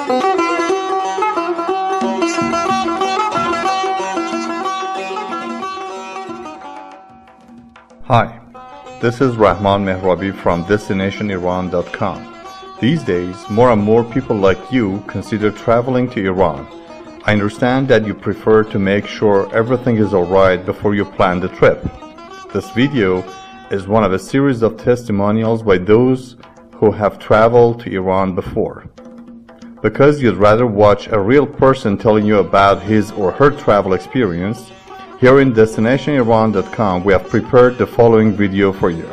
Hi, this is Rahman Mehrabi from DestinationIran.com. These days, more and more people like you consider traveling to Iran. I understand that you prefer to make sure everything is alright before you plan the trip. This video is one of a series of testimonials by those who have traveled to Iran before. Because you'd rather watch a real person telling you about his or her travel experience, here in DestinationIran.com we have prepared the following video for you.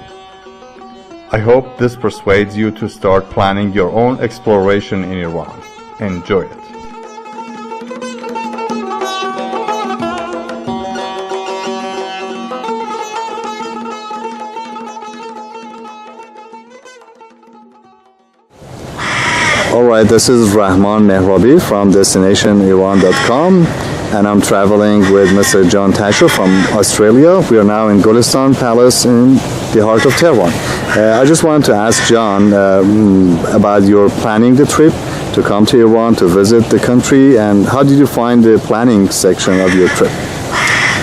I hope this persuades you to start planning your own exploration in Iran. Enjoy it. Alright, this is Rahman Mehrabi from DestinationIran.com, and I'm traveling with Mr. Joan Tasho from Australia. We are now in Gulistan Palace in the heart of Tehran. I just wanted to ask John about your planning the trip to come to Iran to visit the country, and how did you find the planning section of your trip?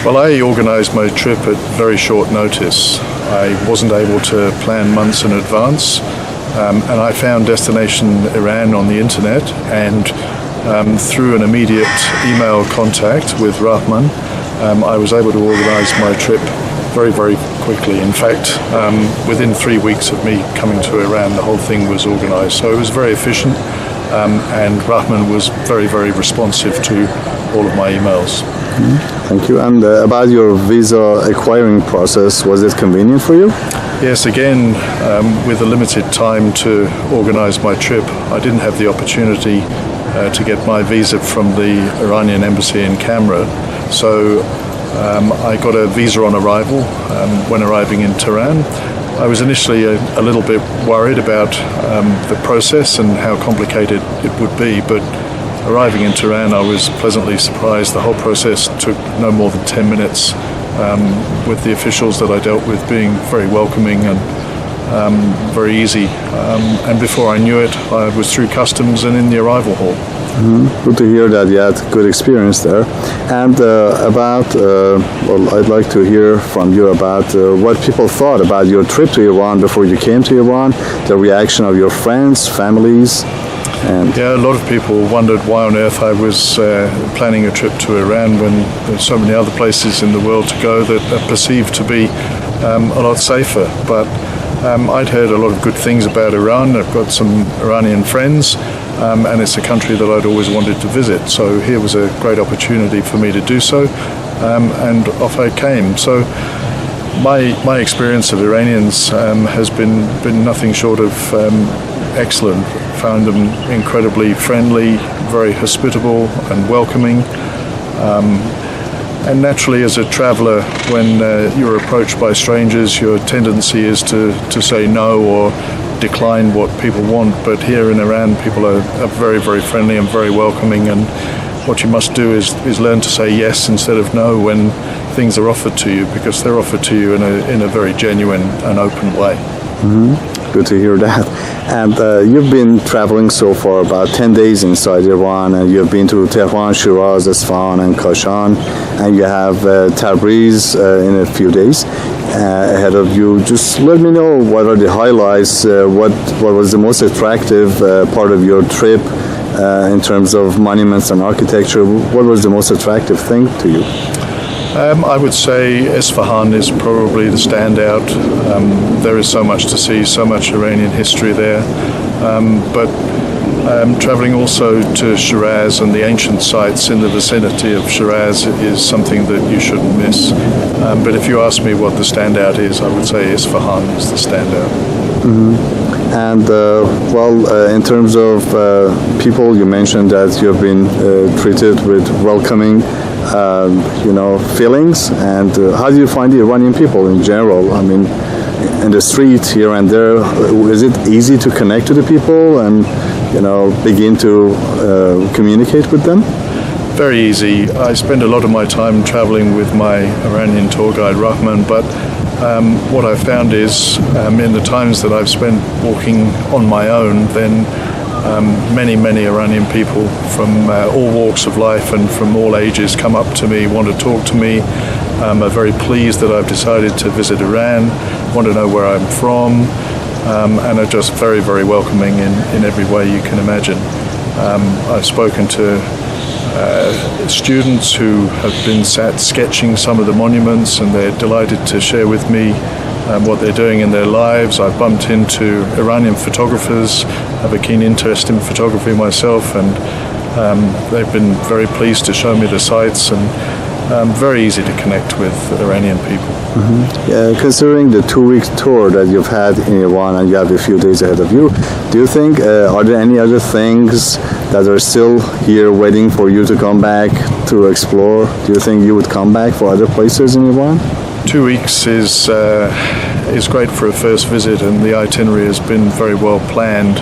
Well, I organized my trip at very short notice. I wasn't able to plan months in advance. And I found Destination Iran on the internet, and through an immediate email contact with Rahman, I was able to organize my trip very, very quickly. In fact, within 3 weeks of me coming to Iran, the whole thing was organized. So it was very efficient, and Rahman was very, very responsive to all of my emails. Thank you. And about your visa acquiring process, was it convenient for you? Yes, again, with a limited time to organize my trip, I didn't have the opportunity to get my visa from the Iranian embassy in Canberra. So I got a visa on arrival when arriving in Tehran. I was initially a little bit worried about the process and how complicated it would be, but arriving in Tehran, I was pleasantly surprised. The whole process took no more than 10 minutes. With the officials that I dealt with being very welcoming and very easy. And before I knew it, I was through customs and in the arrival hall. Good to hear that you had good experience there. And well, I'd like to hear from you about what people thought about your trip to Iran before you came to Iran, the reaction of your friends, families. Yeah, a lot of people wondered why on earth I was planning a trip to Iran when there's so many other places in the world to go that are perceived to be a lot safer. But I'd heard a lot of good things about Iran. I've got some Iranian friends, and it's a country that I'd always wanted to visit. So here was a great opportunity for me to do so, and off I came. So my experience of Iranians has been nothing short of excellent. Found them incredibly friendly, very hospitable and welcoming. And naturally, as a traveler, when you're approached by strangers, your tendency is to say no or decline what people want. But here in Iran, people are very, very friendly and very welcoming. And what you must do is learn to say yes instead of no when things are offered to you, because they're offered to you in a very genuine and open way. Good to hear that. And you've been traveling so far about 10 days inside Iran, and you've been to Tehran, Shiraz, Isfahan, and Kashan, and you have Tabriz in a few days ahead of you. Just let me know what are the highlights, what was the most attractive part of your trip in terms of monuments and architecture. What was the most attractive thing to you? I would say Isfahan is probably the standout. There is so much to see, so much Iranian history there. But traveling also to Shiraz and the ancient sites in the vicinity of Shiraz is something that you shouldn't miss. But if you ask me what the standout is, I would say Isfahan is the standout. And in terms of people, you mentioned that you have been treated with welcoming feelings. And how do you find the Iranian people in general? I mean, in the street here and there, is it easy to connect to the people and begin to communicate with them? Very easy. I spend a lot of my time traveling with my Iranian tour guide Rahman, but what I've found is in the times that I've spent walking on my own, then Many Iranian people from all walks of life and from all ages come up to me, want to talk to me, are very pleased that I've decided to visit Iran, want to know where I'm from, and are just very welcoming in every way you can imagine. I've spoken to students who have been sat sketching some of the monuments, and they're delighted to share with me what they're doing in their lives. I've bumped into Iranian photographers, have a keen interest in photography myself, and they've been very pleased to show me the sites, and very easy to connect with Iranian people. Considering the 2-week tour that you've had in Iran and you have a few days ahead of you, do you think, are there any other things that are still here waiting for you to come back to explore? Do you think you would come back for other places in Iran? 2 weeks is great for a first visit, and the itinerary has been very well planned,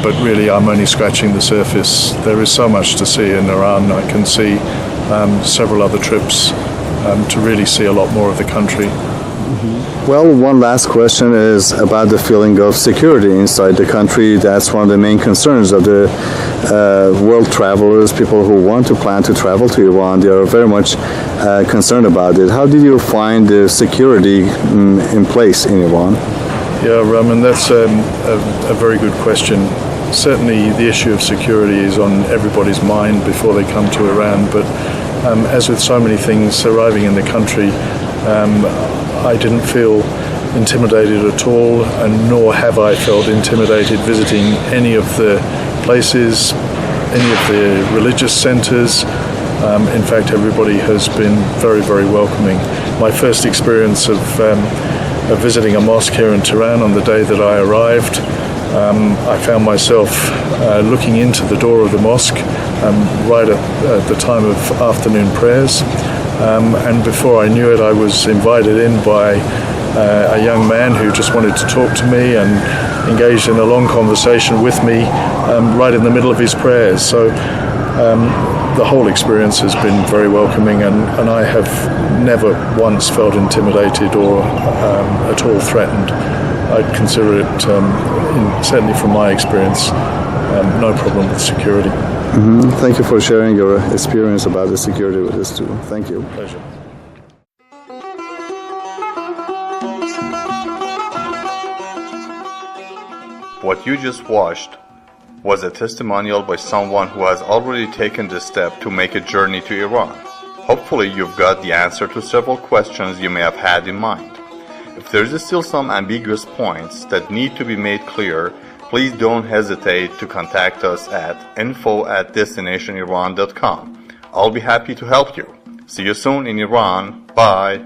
but really I'm only scratching the surface. There is so much to see in Iran. I can see several other trips to really see a lot more of the country. Well, one last question is about the feeling of security inside the country. That's one of the main concerns of the world travelers, people who want to plan to travel to Iran. They are very much concerned about it. How did you find the security in place in Iran? Yeah, Raman, that's a very good question. Certainly the issue of security is on everybody's mind before they come to Iran, but as with so many things arriving in the country, I didn't feel intimidated at all, and nor have I felt intimidated visiting any of the places, any of the religious centers. In fact, everybody has been very welcoming. My first experience of visiting a mosque here in Tehran on the day that I arrived, I found myself looking into the door of the mosque right at the time of afternoon prayers, and before I knew it, I was invited in by a young man who just wanted to talk to me and engaged in a long conversation with me right in the middle of his prayers. So the whole experience has been very welcoming, and I have never once felt intimidated or at all threatened. I'd consider it, certainly from my experience, no problem with security. Thank you for sharing your experience about the security with us too. Thank you. Pleasure. What you just watched was a testimonial by someone who has already taken the step to make a journey to Iran. Hopefully you've got the answer to several questions you may have had in mind. If there's still some ambiguous points that need to be made clear, please don't hesitate to contact us at info@destinationiran.com. I'll be happy to help you. See you soon in Iran. Bye.